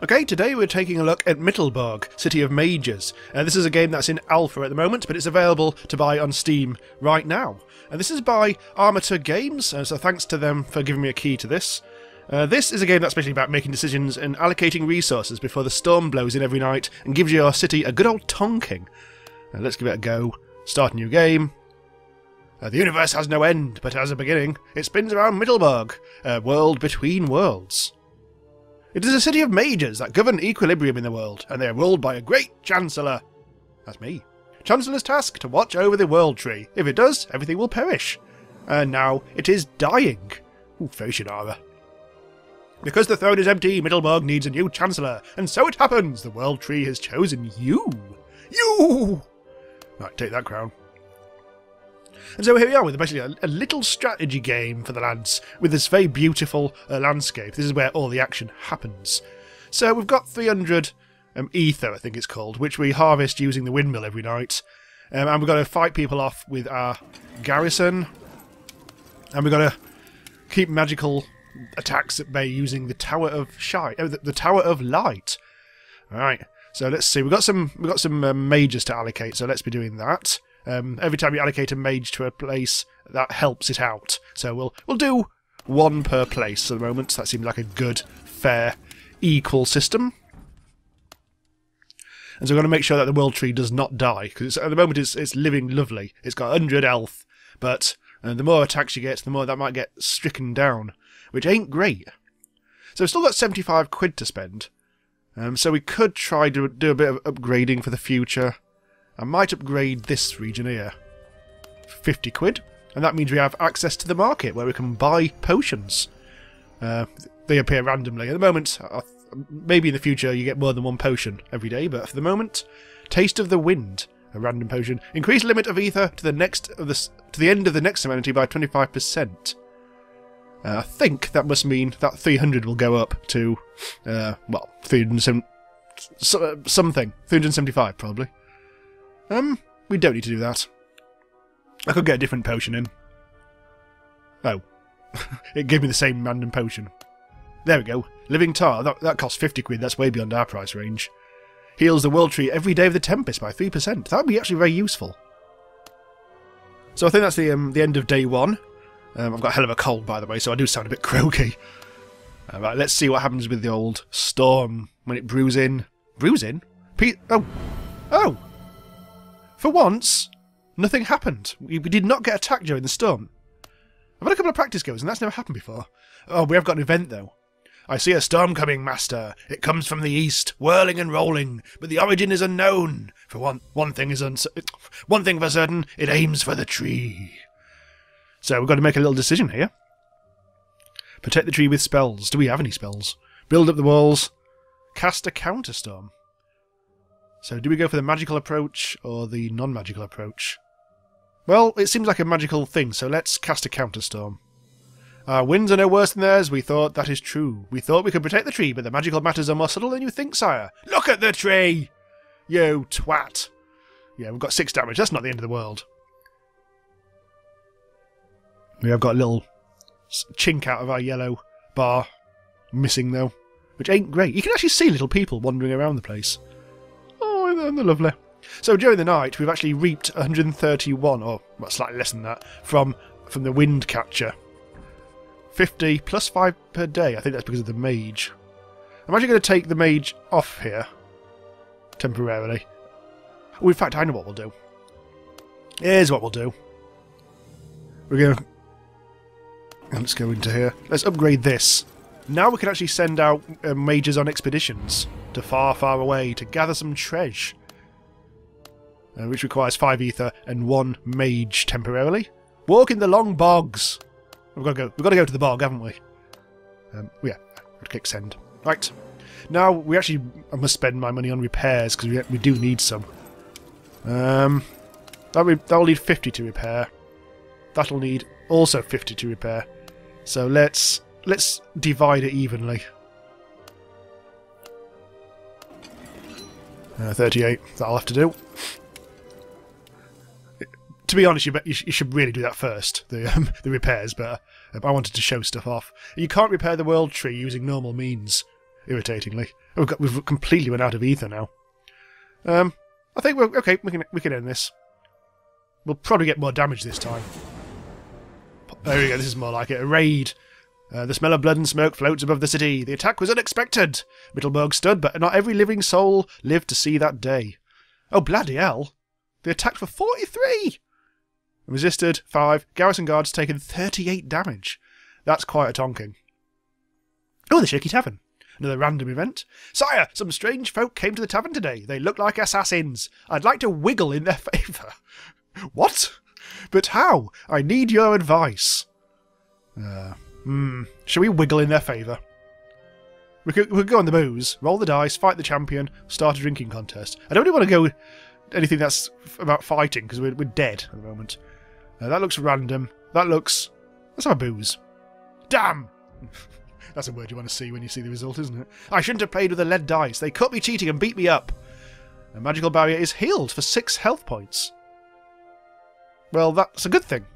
Okay, today we're taking a look at Mittelborg City of Mages. This is a game that's in alpha at the moment, but it's available to buy on Steam right now. And this is by Armatur Games, so thanks to them for giving me a key to this. This is a game that's basically about making decisions and allocating resources before the storm blows in every night and gives your city a good old tonking. Let's give it a go. Start a new game. The universe has no end, but has a beginning. It spins around Mittelborg, a world between worlds. It is a city of mages that govern equilibrium in the world, and they are ruled by a great Chancellor. That's me. Chancellor's task to watch over the world tree. If it does, everything will perish. And now it is dying. Ooh, Foshinara. Because the throne is empty, Mittelborg needs a new Chancellor, and so it happens, the world tree has chosen you. You! Right, take that crown. And so here we are with basically a little strategy game for the lads, with this very beautiful landscape. This is where all the action happens. So we've got 300 ether, I think it's called, which we harvest using the windmill every night. And we've got to fight people off with our garrison. And we've got to keep magical attacks at bay using the Tower of the Tower of Light. Alright, so let's see. We've got some mages to allocate, so let's be doing that. Every time you allocate a mage to a place, that helps it out. So we'll do one per place at the moment. That seems like a good, fair, equal system. And so we're going to make sure that the world tree does not die, because at the moment it's living lovely. It's got 100 health, but the more attacks you get, the more that might get stricken down, which ain't great. So we've still got 75 quid to spend. So we could try to do a bit of upgrading for the future. I might upgrade this region here for 50 quid, and that means we have access to the market where we can buy potions. They appear randomly. At the moment, maybe in the future you get more than one potion every day, but for the moment, Taste of the Wind, a random potion. Increase limit of ether to the end of the next amenity by 25%. I think that must mean that 300 will go up to, well, 370 something. 375 probably. We don't need to do that. I could get a different potion in. Oh. It gave me the same random potion. There we go. Living Tar. That costs 50 quid. That's way beyond our price range. Heals the world tree every day of the Tempest by 3%. That would be actually very useful. So I think that's the end of day one. I've got a hell of a cold, by the way, so I do sound a bit croaky. Right, let's see what happens with the old storm when it brews in. Brews in? Oh! Oh! For once, nothing happened. We did not get attacked during the storm. I've had a couple of practice goes, and that's never happened before. Oh, we have got an event, though. I see a storm coming, Master. It comes from the east, whirling and rolling, but the origin is unknown. For one thing for certain, it aims for the tree. So we've got to make a little decision here. Protect the tree with spells. Do we have any spells? Build up the walls. Cast a counterstorm. So do we go for the magical approach or the non-magical approach? Well, it seems like a magical thing, so let's cast a counterstorm. Our winds are no worse than theirs. We thought that is true. We thought we could protect the tree, but the magical matters are more subtle than you think, sire. Look at the tree! You twat. Yeah, we've got 6 damage. That's not the end of the world. We have got a little chink out of our yellow bar. Missing, though. Which ain't great. You can actually see little people wandering around the place. Oh, they're lovely. So during the night, we've actually reaped 131, or well, slightly less than that, from the wind catcher. 50 plus 5 per day. I think that's because of the mage. I'm actually going to take the mage off here. Temporarily. Oh, in fact, I know what we'll do. Here's what we'll do. We're going to... Let's go into here. Let's upgrade this. Now we can actually send out mages on expeditions to far, far away to gather some treasure. Which requires 5 ether and 1 mage temporarily. Walk in the long bogs. We've got to go to the bog, haven't we? Yeah, click send. Right. Now I must spend my money on repairs because we do need some. That'll need 50 to repair. That'll need also 50 to repair. So let's divide it evenly. 38. That'll have to do. To be honest, you should really do that first, the repairs, but I wanted to show stuff off. You can't repair the world tree using normal means. irritatingly. Oh, we've completely run out of ether now. I think we're okay. We can end this. We'll probably get more damage this time. There we go. This is more like it. A raid. The smell of blood and smoke floats above the city. The attack was unexpected. Mittelborg stood, but not every living soul lived to see that day. Oh, bloody hell. They attacked for 43! Resisted 5. Garrison guards taken 38 damage. That's quite a tonking. Oh, the Shaky Tavern. Another random event. Sire, some strange folk came to the tavern today. They look like assassins. I'd like to wiggle in their favour. What? But how? I need your advice. Shall we wiggle in their favour? We could go on the booze, roll the dice, fight the champion, start a drinking contest. I don't really want to go anything that's about fighting, because we're dead at the moment. That looks random. Let's have a booze. Damn! That's a word you want to see when you see the result, isn't it? I shouldn't have played with the lead dice. They caught me cheating and beat me up. A magical barrier is healed for 6 health points. Well, that's a good thing.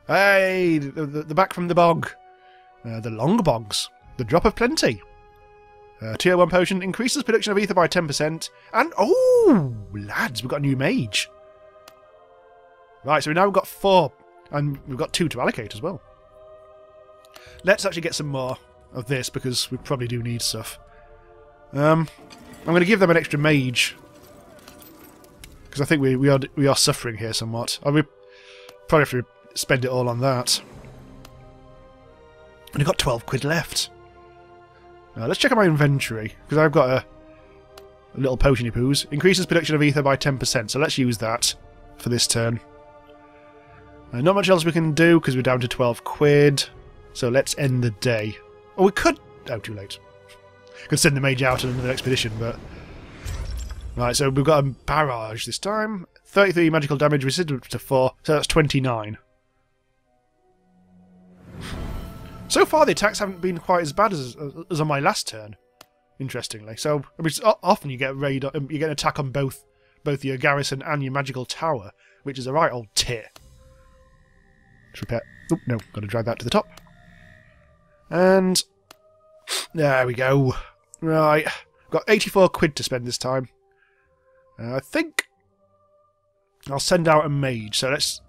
Hey, the back from the bog. The long bogs. The drop of plenty. Tier 1 potion increases production of ether by 10%. And, oh, lads, we've got a new mage. Right, so now we've got 4. And we've got 2 to allocate as well. Let's actually get some more of this, because we probably do need stuff. I'm going to give them an extra mage. Because I think we are suffering here somewhat. We probably have to spend it all on that. And I've got 12 quid left. Now, let's check out my inventory, because I've got a little potiony poos. Increases production of ether by 10%, so let's use that for this turn. Not much else we can do, because we're down to 12 quid. So let's end the day. Or we could... Oh, too late. Could send the mage out on another expedition, but... Right, so we've got a barrage this time. 33 magical damage, resisted to 4, so that's 29. So far, the attacks haven't been quite as bad as on my last turn, interestingly. So, I mean, often you get you get an attack on both your garrison and your magical tower, which is a right old tit. Let's repair. Oh, no, got to drag that to the top. And there we go. Right, got 84 quid to spend this time. I think I'll send out a mage. So let's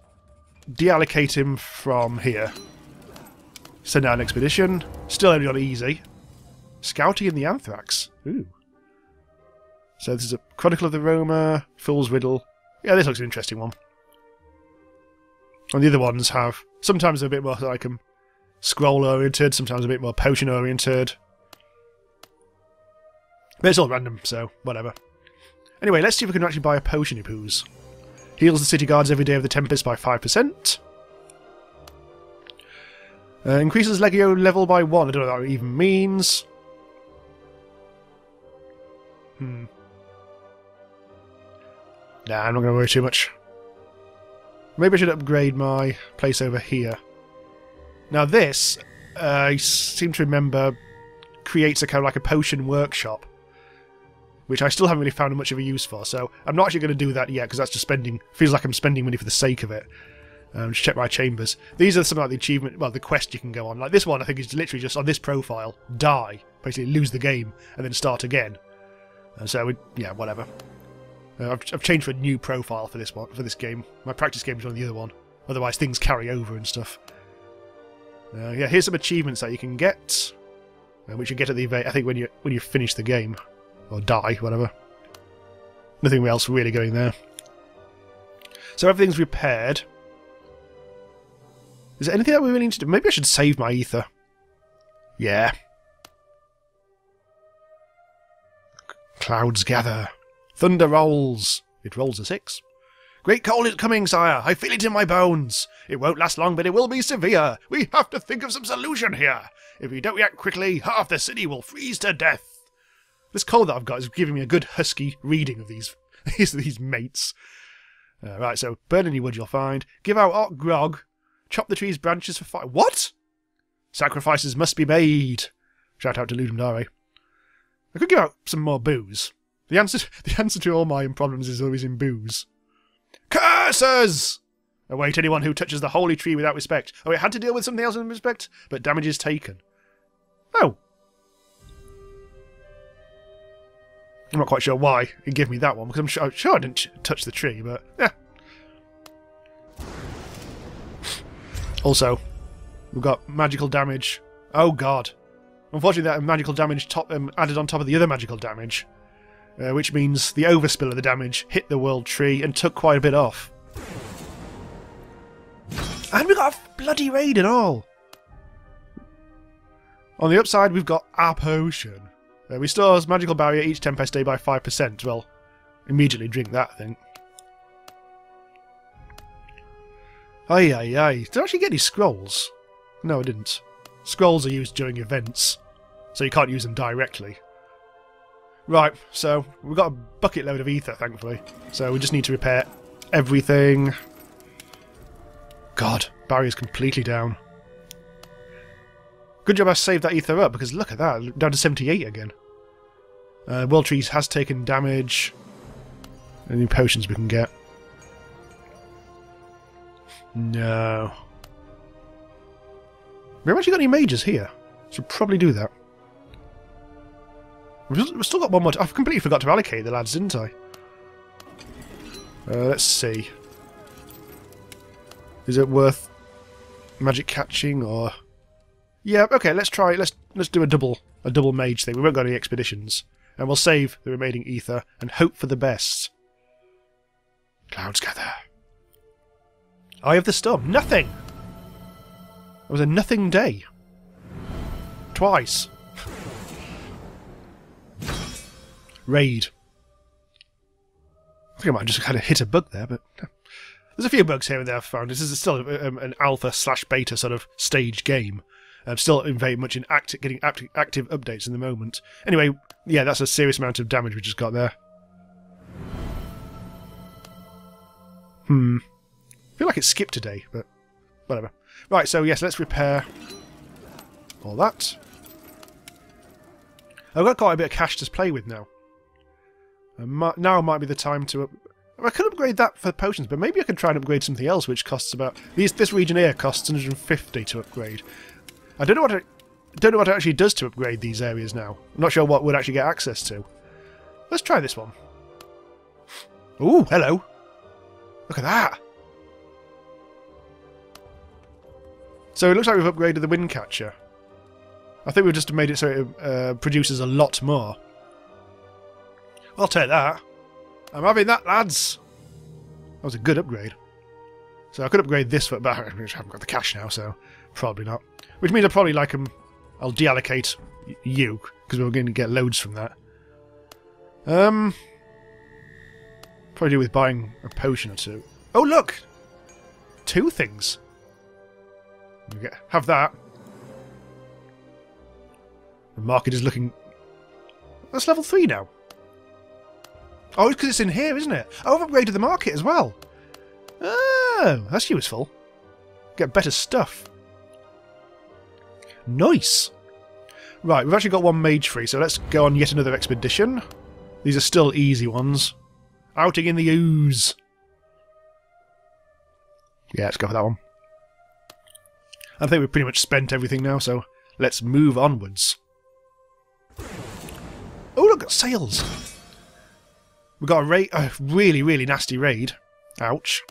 deallocate him from here. Send out an expedition. Still only on easy. Scouting in the Anthrax. Ooh. So this is a Chronicle of the Roma, Fool's Riddle. Yeah, this looks an interesting one. And the other ones have... Sometimes they're a bit more like scroll-oriented, sometimes a bit more potion-oriented. But it's all random, so whatever. Anyway, let's see if we can actually buy a potion of poos. Heals the city guards every day of the Tempest by 5%. Increases Legio level by 1. I don't know what that even means. Nah, I'm not going to worry too much. Maybe I should upgrade my place over here. Now this, I seem to remember, creates a kind of like a potion workshop, which I still haven't really found much of a use for, so I'm not actually going to do that yet, because that's just spending... feels like I'm spending money for the sake of it. Just check my chambers. These are some like the achievement, well, the quest you can go on. Like this one, I think is literally just on this profile, die, basically lose the game, and then start again. So, yeah, whatever. I've changed for a new profile for this one, for this game. My practice game is on the other one. Otherwise, things carry over and stuff. Yeah, here's some achievements that you can get, which you get at the event. I think when you finish the game or die, whatever. Nothing else really going there. So everything's repaired. Is there anything that we really need to do? Maybe I should save my ether. Yeah. Clouds gather. Thunder rolls. It rolls a 6. Great cold is coming, sire. I feel it in my bones. It won't last long, but it will be severe. We have to think of some solution here. If we don't react quickly, half the city will freeze to death. This cold that I've got is giving me a good husky reading of these mates. Right, so burn any wood you'll find. Give out hot grog. Chop the tree's branches for fire. What? Sacrifices must be made. Shout out to Ludum Dare. I could give out some more booze. The answer to all my problems is always in booze. Curses! Await anyone who touches the holy tree without respect. Oh, it had to deal with something else in respect, but damage is taken. Oh. I'm not quite sure why it gave me that one, because I'm sure I didn't touch the tree, but yeah. Also, we've got magical damage. Oh god. Unfortunately, that magical damage added on top of the other magical damage, which means the overspill of the damage hit the world tree and took quite a bit off. And we got a bloody raid and all! On the upside, we've got a potion. Restores magical barrier each Tempest day by 5%. Well, immediately drink that, I think. Aye, aye, aye. Did I actually get any scrolls? No, I didn't. Scrolls are used during events, so you can't use them directly. Right, so we've got a bucket load of ether, thankfully. So we just need to repair everything. God, barrier's completely down. Good job I saved that ether up, because look at that, down to 78 again. World Trees has taken damage. Any potions we can get? No. We haven't actually got any mages here. Should probably do that. We've still got one more. I've completely forgot to allocate the lads, didn't I? Let's see. Is it worth magic catching or? Yeah, okay. Let's try. Let's do a double mage thing. We won't go on any expeditions, and we'll save the remaining ether and hope for the best. Clouds gather. Eye of the Storm. Nothing. It was a nothing day. Twice. Raid. I think I might have just kind of hit a bug there, but there's a few bugs here and there I've found. This is still an alpha/beta sort of stage game. I'm still very much in getting active updates in the moment. Anyway, yeah, that's a serious amount of damage we just got there. I feel like it skipped today, but whatever. Right, so yes, let's repair all that. I've got quite a bit of cash to play with now. Now might be the time to... I could upgrade that for potions, but maybe I could try and upgrade something else, which costs about... This region here costs 150 to upgrade. I don't know what it actually does to upgrade these areas now. I'm not sure what we'd actually get access to. Let's try this one. Ooh, hello. Look at that. So it looks like we've upgraded the wind catcher. I think we've just made it so it produces a lot more. I'll take that. I'm having that, lads. That was a good upgrade. So I could upgrade this, but I haven't got the cash now, so probably not. Which means I'll probably I'll deallocate you, because we're going to get loads from that. Probably do with buying a potion or two. Oh, look! 2 things. Have that. The market is looking... That's level 3 now. Oh, it's because it's in here, isn't it? Oh, I've upgraded the market as well. Oh, that's useful. Get better stuff. Nice. Right, we've actually got 1 mage free, so let's go on yet another expedition. These are still easy ones. Outing in the ooze. Yeah, let's go for that one. I think we've pretty much spent everything now, so let's move onwards. Oh, look, got sails. We've got a really, really nasty raid. Ouch.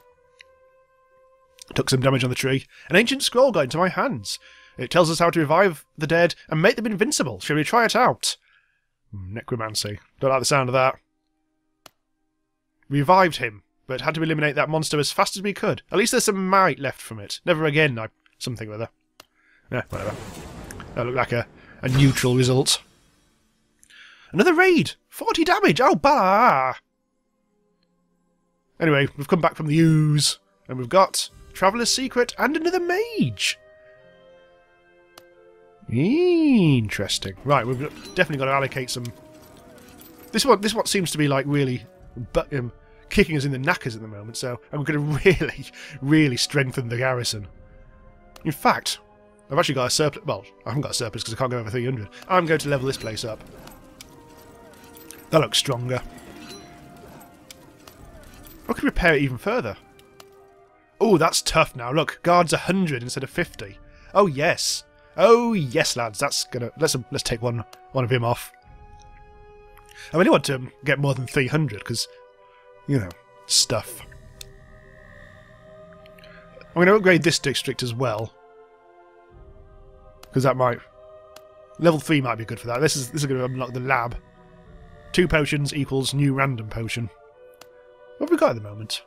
Took some damage on the tree. An ancient scroll got into my hands. It tells us how to revive the dead and make them invincible. Shall we try it out? Necromancy. Don't like the sound of that. Revived him, but had to eliminate that monster as fast as we could. At least there's some might left from it. Never again, something or other. Yeah, whatever. That looked like a neutral result. Another raid! 40 damage! Oh, bah! Anyway, we've come back from the ooze, and we've got Traveller's Secret and another mage! Interesting. Right, we've definitely got to allocate some... This one seems to be like really kicking us in the knackers at the moment, so I'm going to really, really strengthen the garrison. In fact, I've actually got a surplus... Well, I haven't got a surplus because I can't go over 300. I'm going to level this place up. That looks stronger. I could repair it even further. Oh, that's tough now. Look, guards 100 instead of 50. Oh, yes. Oh, yes, lads. That's gonna... Let's take one of him off. I really want to get more than 300, because, you know, stuff. I'm going to upgrade this district as well. Because that might... Level 3 might be good for that. This is going to unlock the lab. 2 potions equals new random potion. What have we got at the moment?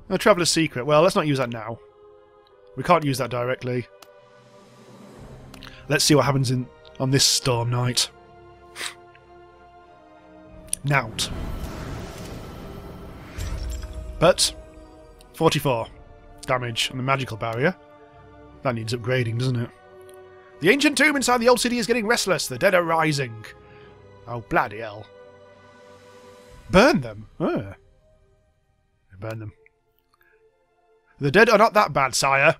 A Traveller's Secret. Well, let's not use that now. We can't use that directly. Let's see what happens on this storm night. Nout. But 44 damage on the magical barrier. That needs upgrading, doesn't it? The ancient tomb inside the old city is getting restless. The dead are rising. Oh, bloody hell. Burn them. Oh. Burn them. The dead are not that bad, sire.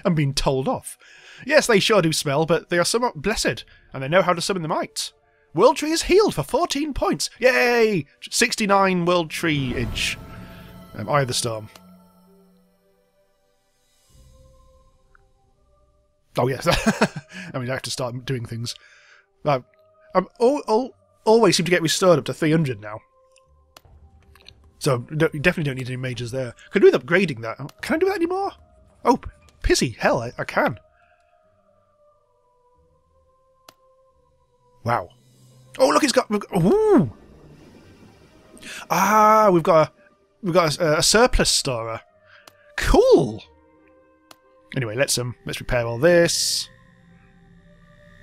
I'm being told off. Yes, they sure do smell, but they are somewhat blessed, and they know how to summon the might. World Tree is healed for 14 points. Yay! 69 World Tree-age. Eye of the Storm. Oh, yes. I mean, I have to start doing things. I'm always seem to get restored up to 300 now. So, you definitely don't need any mages there. Could do with upgrading that. Can I do that anymore? Oh, pissy. Hell, I can. Wow. Oh, look, it's got... Ooh! Ah, we've got a surplus storer. Cool! Anyway, let's repair all this.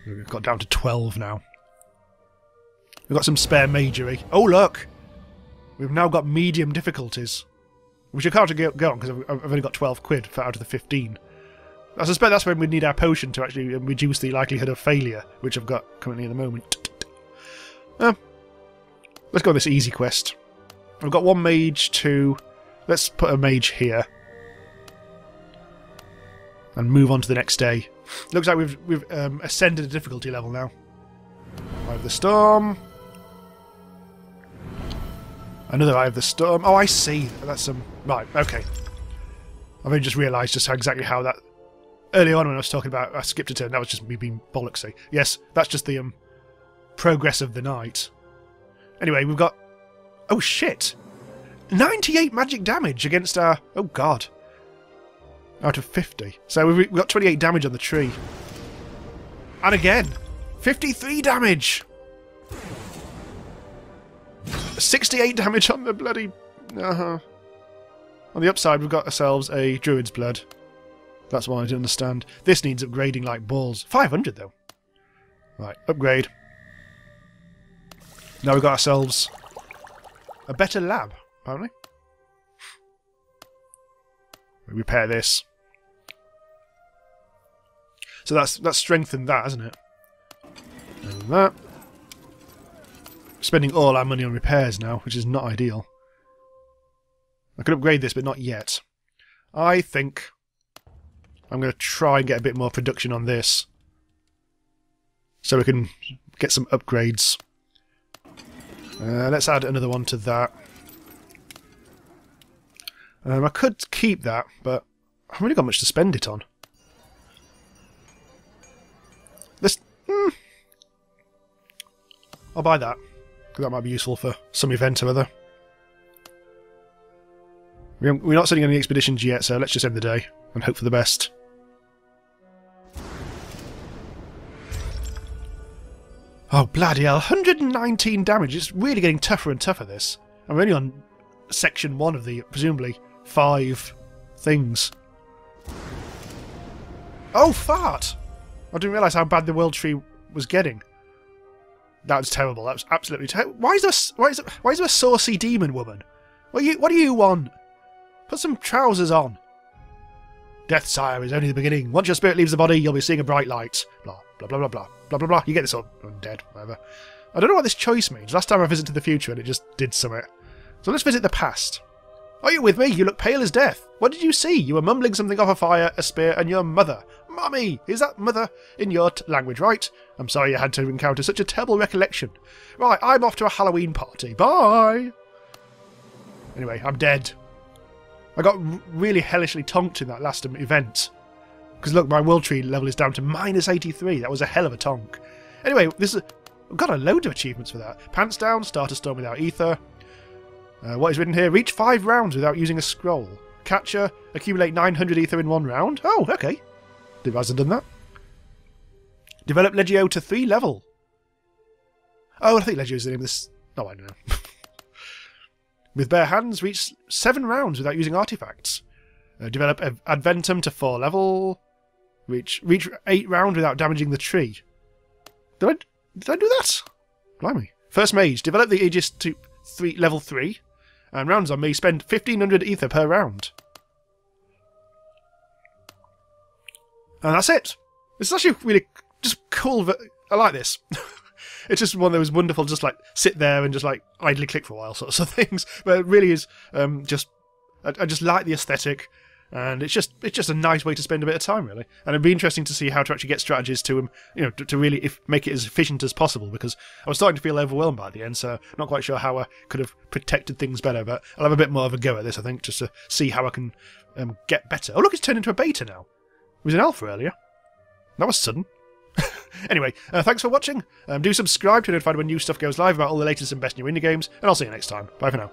We've got down to 12 now. We've got some spare magery. Oh, look! We've now got medium difficulties. Which I can't go on, because I've only got 12 quid out of the 15. I suspect that's when we need our potion to actually reduce the likelihood of failure, which I've got currently at the moment. Let's go on this easy quest. We've got 1 mage, 2... Let's put a mage here. And move on to the next day. Looks like we've ascended a difficulty level now. Eye of the Storm. Another Eye of the Storm. Oh, I see. That's some... Right, okay. I've only just realised just exactly how that... Earlier on when I was talking about... I skipped a turn. That was just me being bollocksy. Yes, that's just the progress of the night. Anyway, we've got... Oh, shit! 98 magic damage against our... Oh, God. Out of 50. So we've got 28 damage on the tree. And again, 53 damage! 68 damage on the bloody... On the upside, we've got ourselves a Druid's Blood. That's why I didn't understand. This needs upgrading like balls. 500, though. Right, upgrade. Now we've got ourselves a better lab, apparently. We repair this. So that's strengthened that, hasn't it? And that. Spending all our money on repairs now, which is not ideal. I could upgrade this, but not yet. I think I'm going to try and get a bit more production on this. So we can get some upgrades. Let's add another one to that. I could keep that, but I haven't really got much to spend it on. Let's... I'll buy that, because that might be useful for some event or other. We're not sending any expeditions yet, so let's just end the day and hope for the best. Oh, bloody hell. 119 damage. It's really getting tougher and tougher, this. I'm only on section 1 of the, presumably, 5 things. Oh, fart! I didn't realise how bad the World Tree was getting. That was terrible. That was absolutely terrible. Why is there a saucy demon woman? What do you want? Put some trousers on. Death, sire, is only the beginning. Once your spirit leaves the body, you'll be seeing a bright light. Blah, blah, blah, blah, blah, blah, blah, blah. You get this all undead, whatever. I don't know what this choice means. Last time I visited the future and it just did something. So let's visit the past. Are you with me? You look pale as death. What did you see? You were mumbling something off a fire, a spear, and your mother. Mummy! Is that mother in your language, right? I'm sorry you had to encounter such a terrible recollection. Right, I'm off to a Halloween party. Bye! Anyway, I'm dead. I got really hellishly tonked in that last event. Because look, my world tree level is down to -83. That was a hell of a tonk. Anyway, I've got a load of achievements for that. Pants down, start a storm without ether. What is written here? Reach 5 rounds without using a scroll. Catcher, accumulate 900 ether in 1 round. Oh, okay. Didn't realize I'd done that. Develop Legio to 3 level. Oh, I think Legio is the name of this. Oh, I don't know. With bare hands, reach 7 rounds without using artifacts. Develop Adventum to 4 level. Reach 8 rounds without damaging the tree. Did I do that? Blimey. First Mage, develop the Aegis to level 3. And rounds on me, spend 1500 ether per round. And that's it. It's actually really just cool. I like this. It's just one of those wonderful, just like sit there and just like idly click for a while sorts of things. But it really is I just like the aesthetic, and it's just a nice way to spend a bit of time, really. And it'd be interesting to see how to actually get strategies to to really make it as efficient as possible, because I was starting to feel overwhelmed by the end, so not quite sure how I could have protected things better. But I'll have a bit more of a go at this, I think, just to see how I can get better. Oh look, it's turned into a beta now. It was an alpha earlier. That was sudden. Anyway, thanks for watching. Do subscribe to be notified when new stuff goes live about all the latest and best new indie games, and I'll see you next time. Bye for now.